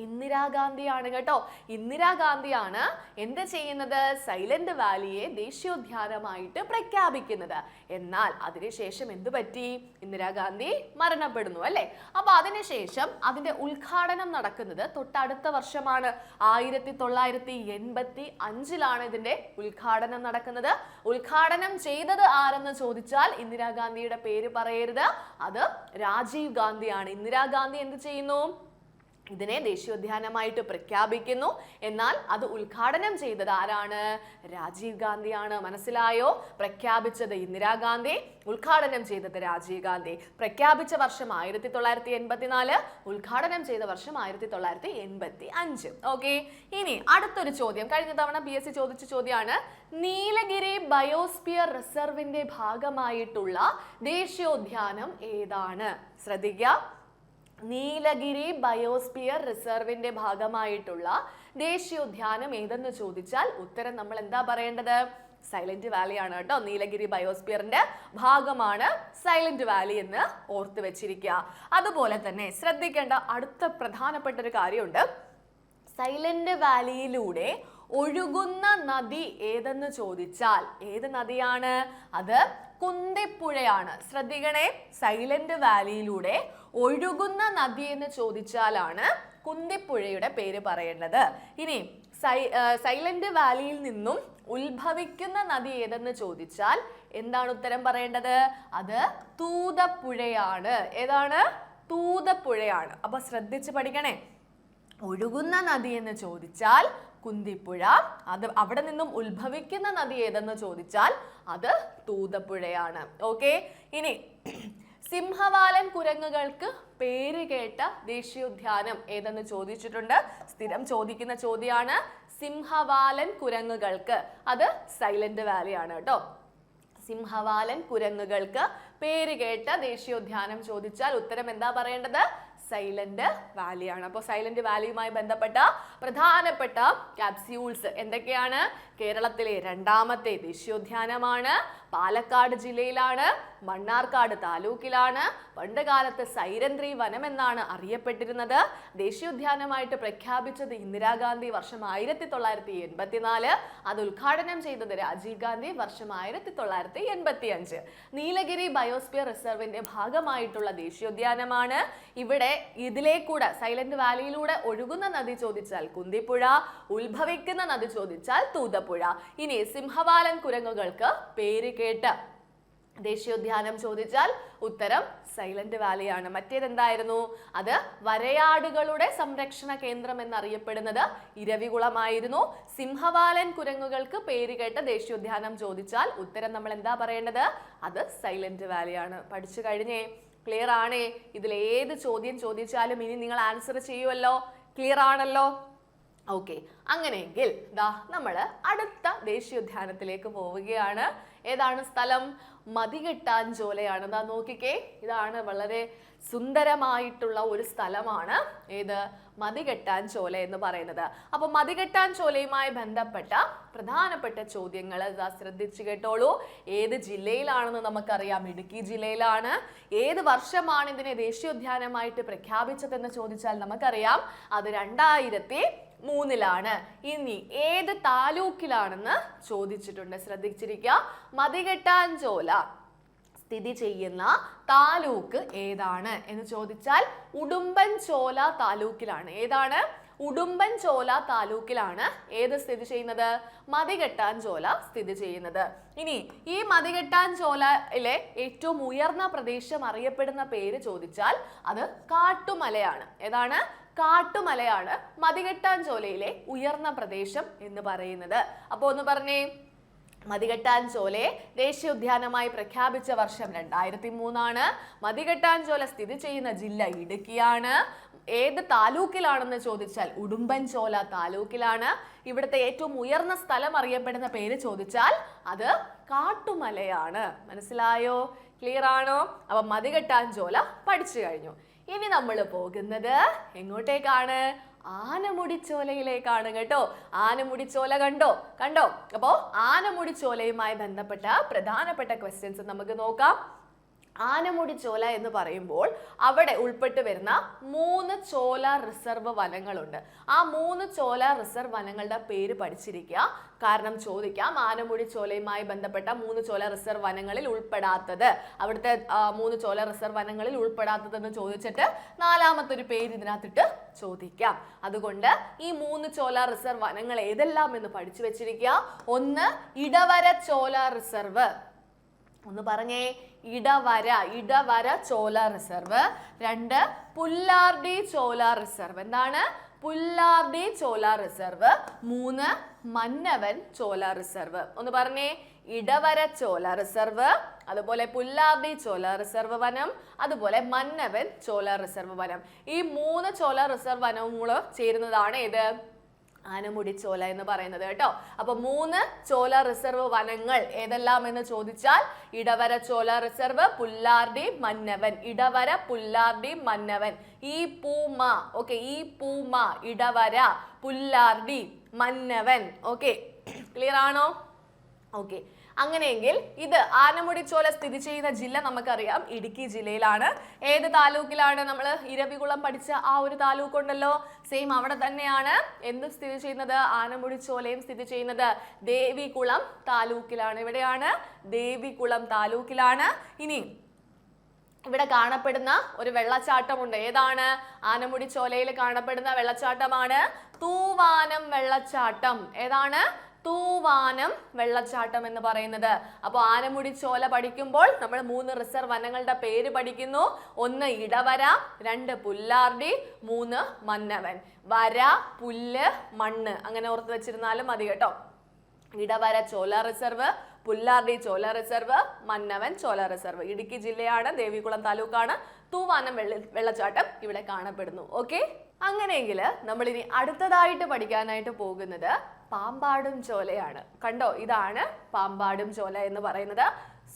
S1: ഇന്ദിരാഗാന്ധിയാണ് കേട്ടോ. ഇന്ദിരാഗാന്ധിയാണ് എന്ത് ചെയ്യുന്നത്? സൈലന്റ് വാലിയെ ദേശീയോദ്യാനമായിട്ട് പ്രഖ്യാപിക്കുന്നത്. എന്നാൽ അതിനുശേഷം എന്ത് പറ്റി? ഇന്ദിരാഗാന്ധി മരണപ്പെടുന്നു അല്ലെ. അപ്പൊ അതിനുശേഷം അതിന്റെ ഉദ്ഘാടനം നടക്കുന്നത് തൊട്ടടുത്ത വർഷമാണ്. 1985 ഇതിന്റെ ഉദ്ഘാടനം നടക്കുന്നത്. ഉദ്ഘാടനം ചെയ്തത് ആരെന്ന് ചോദിച്ചാൽ ഇന്ദിരാഗാന്ധിയുടെ പേര് പറയരുത്, അത് രാജീവ് ഗാന്ധിയാണ്. ഇന്ദിരാഗാന്ധി എന്ത് ചെയ്യുന്നു? ഇതിനെ ദേശീയോദ്യാനമായിട്ട് പ്രഖ്യാപിക്കുന്നു. എന്നാൽ അത് ഉദ്ഘാടനം ചെയ്തത് ആരാണ്? രാജീവ് ഗാന്ധിയാണ്. മനസ്സിലായോ? പ്രഖ്യാപിച്ചത് ഇന്ദിരാഗാന്ധി, ഉദ്ഘാടനം ചെയ്തത് രാജീവ് ഗാന്ധി. പ്രഖ്യാപിച്ച വർഷം 1984, ഉദ്ഘാടനം ചെയ്ത വർഷം 1985. ഓക്കെ, ഇനി അടുത്തൊരു ചോദ്യം. കഴിഞ്ഞ തവണ PSC ചോദിച്ച ചോദ്യമാണ്. നീലഗിരി ബയോസ്ഫിയർ റിസർവിന്റെ ഭാഗമായിട്ടുള്ള ദേശീയോദ്യാനം ഏതാണ്? ശ്രദ്ധിക്കുക. നീലഗിരി ബയോസ്ഫിയർ റിസർവിന്റെ ഭാഗമായിട്ടുള്ള ദേശീയോദ്യാനം ഏതെന്ന് ചോദിച്ചാൽ ഉത്തരം നമ്മൾ എന്താ പറയേണ്ടത്? സൈലന്റ് വാലി ആണ് കേട്ടോ. നീലഗിരി ബയോസ്ഫിയറിന്റെ ഭാഗമാണ് സൈലന്റ് വാലി എന്ന് ഓർത്ത് വെച്ചിരിക്കുക. അതുപോലെ തന്നെ ശ്രദ്ധിക്കേണ്ട അടുത്ത പ്രധാനപ്പെട്ട ഒരു കാര്യമുണ്ട്. സൈലന്റ് വാലിയിലൂടെ ഒഴുകുന്ന നദി ഏതെന്ന് ചോദിച്ചാൽ ഏത് നദിയാണ്? അത് കുന്തിപ്പുഴയാണ്. ശ്രദ്ധിക്കണേ, സൈലന്റ് വാലിയിലൂടെ ഒഴുകുന്ന നദി എന്ന് ചോദിച്ചാലാണ് കുന്തിപ്പുഴയുടെ പേര് പറയേണ്ടത്. ഇനി സൈലന്റ് വാലിയിൽ നിന്നും ഉത്ഭവിക്കുന്ന നദി ഏതെന്ന് ചോദിച്ചാൽ എന്താണ് ഉത്തരം പറയേണ്ടത്? അത് തൂതപ്പുഴയാണ്. ഏതാണ്? തൂതപ്പുഴയാണ്. അപ്പൊ ശ്രദ്ധിച്ച് പഠിക്കണേ. ഒഴുകുന്ന നദി എന്ന് ചോദിച്ചാൽ കുന്തിപ്പുഴ, അത് അവിടെ നിന്നും ഉത്ഭവിക്കുന്ന നദി ഏതെന്ന് ചോദിച്ചാൽ അത് തൂതപ്പുഴയാണ്. ഓക്കെ, ഇനി സിംഹവാലൻ കുരങ്ങുകൾക്ക് പേര് കേട്ട ദേശീയോദ്യാനം ഏതെന്ന് ചോദിച്ചിട്ടുണ്ട്. സ്ഥിരം ചോദിക്കുന്ന ചോദ്യമാണ്. സിംഹവാലൻ കുരങ്ങുകൾക്ക്, അത് സൈലന്റ് വാലി ആണ് കേട്ടോ. സിംഹവാലൻ കുരങ്ങുകൾക്ക് പേര് കേട്ട ദേശീയോദ്യാനം ചോദിച്ചാൽ ഉത്തരം എന്താ പറയേണ്ടത്? സൈലന്റ് വാലിയാണ്. അപ്പോൾ സൈലന്റ് വാലിയുമായി ബന്ധപ്പെട്ട പ്രധാനപ്പെട്ട ക്യാപ്സ്യൂൾസ് എന്തൊക്കെയാണ്? കേരളത്തിലെ രണ്ടാമത്തെ ദേശീയോദ്യാനമാണ്, പാലക്കാട് ജില്ലയിലാണ്, മണ്ണാർക്കാട് താലൂക്കിലാണ്, പണ്ട് കാലത്ത് സൈരന്ധ്രി വനം എന്നാണ് അറിയപ്പെട്ടിരുന്നത്. ദേശീയോദ്യാനമായിട്ട് പ്രഖ്യാപിച്ചത് ഇന്ദിരാഗാന്ധി വർഷം 1984, അത് ഉദ്ഘാടനം ചെയ്തത് രാജീവ് ഗാന്ധി വർഷം 1985. നീലഗിരി ബയോസ്ഫിയർ റിസർവിന്റെ ഭാഗമായിട്ടുള്ള ദേശീയോദ്യാനമാണ്. ഇവിടെ ഇതിലേക്കൂടെ സൈലന്റ് വാലിയിലൂടെ ഒഴുകുന്ന നദി ചോദിച്ചാൽ കുന്തിപ്പുഴ, ഉത്ഭവിക്കുന്ന നദി ചോദിച്ചാൽ തൂതപ്പുഴ. ഇനി സിംഹവാലൻ കുരങ്ങുകൾക്ക് പേര് കേട്ട ദേശീയോദ്യാനം ചോദിച്ചാൽ ഉത്തരം സൈലന്റ് വാലിയാണ്. മറ്റേതെന്തായിരുന്നു? അത് വരയാടുകളുടെ സംരക്ഷണ കേന്ദ്രം എന്നറിയപ്പെടുന്നത് ഇരവികുളമായിരുന്നു. സിംഹവാലൻ കുരങ്ങുകൾക്ക് പേര് കേട്ട ദേശീയോദ്യാനം ചോദിച്ചാൽ ഉത്തരം നമ്മൾ എന്താ പറയേണ്ടത്? അത് സൈലന്റ് വാലിയാണ്. പഠിച്ചു കഴിഞ്ഞേ? ക്ലിയർ ആണേ? ഇതിൽ ഏത് ചോദ്യം ചോദിച്ചാലും ഇനി നിങ്ങൾ ആൻസർ ചെയ്യുമല്ലോ. ക്ലിയർ ആണല്ലോ? ഓക്കെ, അങ്ങനെയെങ്കിൽ ദാ നമ്മൾ അടുത്ത ദേശീയോദ്യാനത്തിലേക്ക് പോവുകയാണ്. ഏതാണ് സ്ഥലം? മതികെട്ടാഞ്ചോലയാണ്. ദാ നോക്കിക്കേ, ഇതാണ് വളരെ സുന്ദരമായിട്ടുള്ള ഒരു സ്ഥലമാണ്. ഏത്? മതികെട്ടാഞ്ചോല എന്ന് പറയുന്നത്. അപ്പൊ മതികെട്ടാഞ്ചോലയുമായി ബന്ധപ്പെട്ട പ്രധാനപ്പെട്ട ചോദ്യങ്ങൾ ഇതാ ശ്രദ്ധിച്ചു കേട്ടോളൂ. ഏത് ജില്ലയിലാണെന്ന് നമുക്കറിയാം. ഇടുക്കി ജില്ലയിലാണ്. ഏത് വർഷമാണ് ഇതിനെ ദേശീയോദ്യാനമായിട്ട് പ്രഖ്യാപിച്ചതെന്ന് ചോദിച്ചാൽ നമുക്കറിയാം അത് 2003. ഇനി ഏത് താലൂക്കിലാണെന്ന് ചോദിച്ചിട്ടുണ്ട്. ശ്രദ്ധിച്ചിരിക്കുക. മതികെട്ടാഞ്ചോല സ്ഥിതി ചെയ്യുന്ന താലൂക്ക് ഏതാണ് എന്ന് ചോദിച്ചാൽ ഉടുമ്പൻചോല താലൂക്കിലാണ്. ഏതാണ്? ഉടുമ്പൻചോല താലൂക്കിലാണ് ഏത് സ്ഥിതി ചെയ്യുന്നത്? മതികെട്ടാഞ്ചോല സ്ഥിതി ചെയ്യുന്നത്. ഇനി ഈ മതികെട്ടാഞ്ചോലയിലെ ഏറ്റവും ഉയർന്ന പ്രദേശം അറിയപ്പെടുന്ന പേര് ചോദിച്ചാൽ അത് കാട്ടുമലയാണ്. ഏതാണ്? കാട്ടുമലയാണ് മതികെട്ടാഞ്ചോലയിലെ ഉയർന്ന പ്രദേശം എന്ന് പറയുന്നത്. അപ്പൊ ഒന്ന് പറഞ്ഞേ, മതികെട്ടാഞ്ചോലയെ ദേശീയോദ്യാനമായി പ്രഖ്യാപിച്ച വർഷം 2003. മതികെട്ടാഞ്ചോല സ്ഥിതി ചെയ്യുന്ന ജില്ല ഇടുക്കിയാണ്. ഏത് താലൂക്കിലാണെന്ന് ചോദിച്ചാൽ ഉടുമ്പൻചോല താലൂക്കിലാണ്. ഇവിടുത്തെ ഏറ്റവും ഉയർന്ന സ്ഥലം അറിയപ്പെടുന്ന പേര് ചോദിച്ചാൽ അത് കാട്ടുമലയാണ്. മനസ്സിലായോ? ക്ലിയർ ആണോ? അപ്പൊ മതികെട്ടാഞ്ചോല പഠിച്ചു കഴിഞ്ഞു. ഇനി നമ്മൾ പോകുന്നത് എങ്ങോട്ടേക്കാണ്? ആനമുടിച്ചോലയിലേക്കാണ് കേട്ടോ. ആനമുടിച്ചോല കണ്ടോ? അപ്പോ ആനമുടിച്ചോലയുമായി ബന്ധപ്പെട്ട പ്രധാനപ്പെട്ട ക്വസ്റ്റ്യൻസ് നമുക്ക് നോക്കാം. ആനമുടിച്ചോല എന്ന് പറയുമ്പോൾ അവിടെ ഉൾപ്പെട്ട് വരുന്ന 3 ചോല റിസർവ് വനങ്ങളുണ്ട്. ആ 3 ചോല റിസർവ് വനങ്ങളുടെ പേര് പഠിച്ചിരിക്കുക. കാരണം ചോദിക്കാം, ആനമുടിച്ചോലയുമായി ബന്ധപ്പെട്ട 3 ചോല റിസർവ് വനങ്ങളിൽ ഉൾപ്പെടാത്തത്, അവിടുത്തെ 3 ചോല റിസർവ് വനങ്ങളിൽ ഉൾപ്പെടാത്തതെന്ന് ചോദിച്ചിട്ട് 4ാമത്തെ ഒരു പേര് ഇതിനകത്തിട്ട് ചോദിക്കാം. അതുകൊണ്ട് ഈ 3 ചോല റിസർവ് വനങ്ങൾ ഏതെല്ലാം എന്ന് പഠിച്ചു വെച്ചിരിക്കുക. ഒന്ന് ഇടവര ചോല റിസർവ്. ഒന്ന് പറഞ്ഞേ. ഇടവര ചോല റിസർവ്. 2 പുല്ലാർഡി ചോല റിസർവ്. എന്താണ്? പുല്ലാർഡി ചോല റിസർവ്. 3 മന്നവൻ ചോല റിസർവ്. ഒന്ന് പറഞ്ഞേ. ഇടവര ചോല റിസർവ്, അതുപോലെ പുല്ലാർഡി ചോല റിസർവ് വനം, അതുപോലെ മന്നവൻ ചോല റിസർവ് വനം. ഈ 3 ചോല റിസർവ് വനവും കൂടെ ചേരുന്നതാണ് ഏത്? ആനമുടി ചോല എന്ന് പറയുന്നത് കേട്ടോ. അപ്പൊ 3 ചോല റിസർവ് വനങ്ങൾ ഏതെല്ലാം എന്ന് ചോദിച്ചാൽ ഇടവര ചോല റിസർവ്, പുല്ലാർഡി, മന്നവൻ. ഇടവര, പുല്ലാർഡി, മന്നവൻ. ഈ പൂമ, ഓക്കെ, ഈ പൂമ, ഇടവര, പുല്ലാർഡി, മന്നവൻ. ഓക്കെ, ക്ലിയർ ആണോ? ഓക്കെ, അങ്ങനെയെങ്കിൽ ഇത് ആനമുടി ചോല സ്ഥിതി ചെയ്യുന്ന ജില്ല നമുക്കറിയാം ഇടുക്കി ജില്ലയിലാണ്. ഏത് താലൂക്കിലാണ്? നമ്മൾ ഇരവികുളം പഠിച്ച ആ ഒരു താലൂക്ക് ഉണ്ടല്ലോ, സെയിം അവിടെ തന്നെയാണ് എന്ത് സ്ഥിതി ചെയ്യുന്നത്? ആനമുടി ചോലയും സ്ഥിതി ചെയ്യുന്നത് ദേവികുളം താലൂക്കിലാണ്. എവിടെയാണ്? ദേവികുളം താലൂക്കിലാണ്. ഇനി ഇവിടെ കാണപ്പെടുന്ന ഒരു വെള്ളച്ചാട്ടമുണ്ട്. ഏതാണ്? ആനമുടി ചോലയിൽ കാണപ്പെടുന്ന വെള്ളച്ചാട്ടമാണ് തൂവാനം വെള്ളച്ചാട്ടം. ഏതാണ്? തൂവാനം വെള്ളച്ചാട്ടം എന്ന് പറയുന്നത്. അപ്പോൾ ആനമുടി ചോല പഠിക്കുമ്പോൾ നമ്മൾ 3 റിസർവ് വനങ്ങളുടെ പേര് പഠിക്കുന്നു. 1 ഇടവര, 2 പുല്ലാർഡി, 3 മന്നവൻ. വര, പുല്ല്, മണ്ണ്, അങ്ങനെ ഓർത്ത് വെച്ചിരുന്നാലും മതി കേട്ടോ. ഇടവര ചോല റിസർവ്, പുല്ലാർഡി ചോല റിസർവ്, മന്നവൻ ചോല റിസർവ്. ഇടുക്കി ജില്ലയാണ്, ദേവികുളം താലൂക്കാണ്. തൂവാനം വെള്ളച്ചാട്ടം ഇവിടെ കാണപ്പെടുന്നു. ഓക്കെ, അങ്ങനെയെങ്കിൽ നമ്മൾ ഇനി അടുത്തതായിട്ട് പഠിക്കാനായിട്ട് പോകുന്നത് പാമ്പാടും ചോലയാണ്. കണ്ടോ, ഇതാണ് പാമ്പാടും ചോല എന്ന് പറയുന്നത്.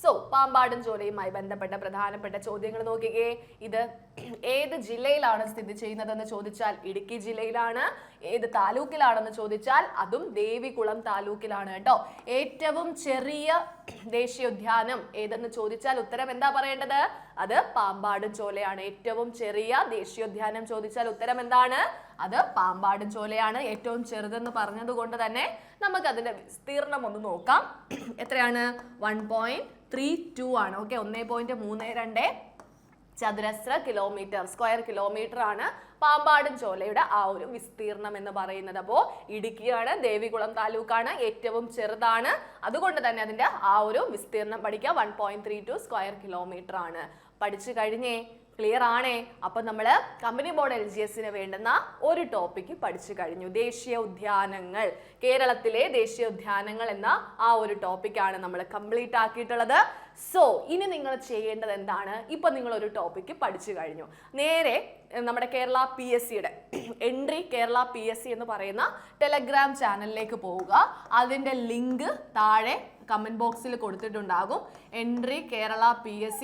S1: സോ പാമ്പാടും ചോലയുമായി ബന്ധപ്പെട്ട പ്രധാനപ്പെട്ട ചോദ്യങ്ങൾ നോക്കിക്കേ. ഇത് ഏത് ജില്ലയിലാണ് സ്ഥിതി ചെയ്യുന്നതെന്ന് ചോദിച്ചാൽ ഇടുക്കി ജില്ലയിലാണ്. ഏത് താലൂക്കിലാണെന്ന് ചോദിച്ചാൽ അതും ദേവികുളം താലൂക്കിലാണ് കേട്ടോ. ഏറ്റവും ചെറിയ ദേശീയോദ്യാനം ഏതെന്ന് ചോദിച്ചാൽ ഉത്തരം എന്താ പറയേണ്ടത്? അത് പാമ്പാടും ചോലയാണ്. ഏറ്റവും ചെറിയ ദേശീയോദ്യാനം ചോദിച്ചാൽ ഉത്തരം എന്താണ്? അത് പാമ്പാടും ചോലയാണ്. ഏറ്റവും ചെറുതെന്ന് പറഞ്ഞത് കൊണ്ട് തന്നെ നമുക്ക് അതിന്റെ വിസ്തീർണം ഒന്ന് നോക്കാം. എത്രയാണ്? 1.32 ആണ്. ഓക്കെ, 1.32 ചതുരശ്ര കിലോമീറ്റർ, സ്ക്വയർ കിലോമീറ്റർ ആണ് പാമ്പാടും ചോലയുടെ ആ ഒരു വിസ്തീർണം എന്ന് പറയുന്നത്. അപ്പോൾ ഇടുക്കിയാണ്, ദേവികുളം താലൂക്കാണ്, ഏറ്റവും ചെറുതാണ്. അതുകൊണ്ട് തന്നെ അതിന്റെ ആ ഒരു വിസ്തീർണം പഠിക്കുക. 1.32 സ്ക്വയർ കിലോമീറ്റർ ആണ്. പഠിച്ചു കഴിഞ്ഞേ? ക്ലിയർ ആണേ? അപ്പൊ നമ്മള് കമ്പനി ബോർഡ് LGSന് വേണ്ടുന്ന ഒരു ടോപ്പിക്ക് പഠിച്ചു കഴിഞ്ഞു. ദേശീയ ഉദ്യാനങ്ങൾ, കേരളത്തിലെ ദേശീയ ഉദ്യാനങ്ങൾ എന്ന ആ ഒരു ടോപ്പിക്കാണ് നമ്മൾ കംപ്ലീറ്റ് ആക്കിയിട്ടുള്ളത്. സോ ഇനി നിങ്ങൾ ചെയ്യേണ്ടത് എന്താണ്? ഇപ്പൊ നിങ്ങൾ ഒരു ടോപ്പിക്ക് പഠിച്ചു കഴിഞ്ഞു. നേരെ നമ്മുടെ കേരള PSCയുടെ എൻട്രി കേരള PSC എന്ന് പറയുന്ന ടെലഗ്രാം ചാനലിലേക്ക് പോവുക. അതിന്റെ ലിങ്ക് താഴെ കമന്റ് ബോക്സിൽ കൊടുത്തിട്ടുണ്ടാകും. Entry Kerala PSC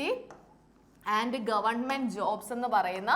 S1: and government jobs എന്ന് പറയുന്ന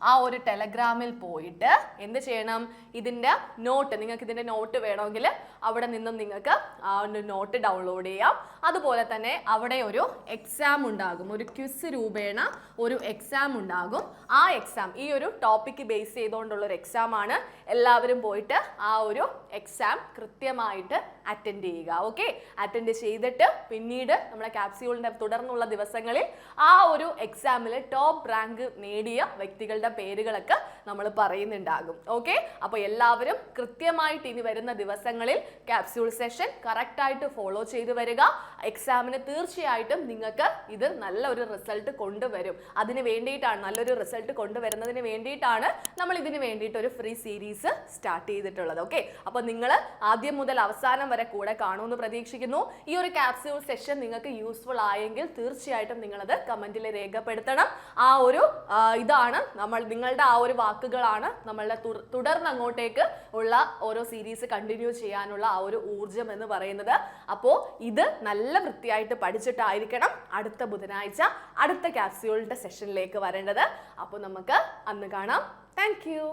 S1: ആ ഒരു ടെലഗ്രാമിൽ പോയിട്ട് എന്ത് ചെയ്യണം? ഇതിന്റെ നോട്ട്, നിങ്ങൾക്ക് ഇതിന്റെ നോട്ട് വേണമെങ്കിൽ അവിടെ നിന്നും നിങ്ങൾക്ക് ആ ഒരു നോട്ട് ഡൗൺലോഡ് ചെയ്യാം. അതുപോലെ തന്നെ അവിടെ ഒരു എക്സാം ഉണ്ടാകും, ഒരു ക്വിസ് രൂപേണ ഒരു എക്സാം ഉണ്ടാകും. ആ എക്സാം ഈ ഒരു ടോപ്പിക്ക് ബേസ് ചെയ്തുകൊണ്ടുള്ള ഒരു എക്സാം ആണ്. എല്ലാവരും പോയിട്ട് ആ ഒരു എക്സാം കൃത്യമായിട്ട് അറ്റൻഡ് ചെയ്യുക. ഓക്കെ, അറ്റൻഡ് ചെയ്തിട്ട് പിന്നീട് നമ്മുടെ ക്യാപ്സ്യൂളിന്റെ തുടർന്നുള്ള ദിവസങ്ങളിൽ ആ ഒരു എക്സാമിൽ ടോപ്പ് റാങ്ക് നേടിയ വ്യക്തികളുടെ പേരുകളൊക്കെ നമ്മൾ പറയുന്നുണ്ടാകും. ഓക്കെ, അപ്പോൾ എല്ലാവരും കൃത്യമായിട്ട് ഇനി വരുന്ന ദിവസങ്ങളിൽ ക്യാപ്സ്യൂൾ സെഷൻ കറക്റ്റ് ആയിട്ട് ഫോളോ ചെയ്തു വരിക. എക്സാമിന് തീർച്ചയായിട്ടും നിങ്ങൾക്ക് ഇത് നല്ലൊരു റിസൾട്ട് കൊണ്ടുവരും. അതിന് വേണ്ടിയിട്ടാണ്, നല്ലൊരു റിസൾട്ട് കൊണ്ടുവരുന്നതിന് വേണ്ടിയിട്ടാണ് നമ്മൾ ഇതിന് വേണ്ടിയിട്ട് ഒരു ഫ്രീ സീരീസ് സ്റ്റാർട്ട് ചെയ്തിട്ടുള്ളത്. ഓക്കെ, അപ്പോൾ നിങ്ങൾ ആദ്യം മുതൽ അവസാനം വരെ കൂടെ കാണുമെന്ന് പ്രതീക്ഷിക്കുന്നു. ഈ ഒരു ക്യാപ്സ്യൂൾ സെഷൻ നിങ്ങൾക്ക് യൂസ്ഫുൾ ആയെങ്കിൽ തീർച്ചയായിട്ടും നിങ്ങളത് കമന്റിൽ രേഖപ്പെടുത്തണം. ആ ഒരു ഇതാണ് നിങ്ങളുടെ ആ ഒരു വാക്കുകളാണ് നമ്മളുടെ തുടർന്ന് അങ്ങോട്ടേക്ക് ഉള്ള ഓരോ സീരീസ് കണ്ടിന്യൂ ചെയ്യാനുള്ള ആ ഒരു ഊർജം എന്ന് പറയുന്നത്. അപ്പോൾ ഇത് നല്ല വൃത്തിയായിട്ട് പഠിച്ചിട്ടായിരിക്കണം അടുത്ത ബുധനാഴ്ച അടുത്ത ക്യാപ്സ്യൂളിന്റെ സെഷനിലേക്ക് വരേണ്ടത്. അപ്പോൾ നമുക്ക് അന്ന് കാണാം. Thank you.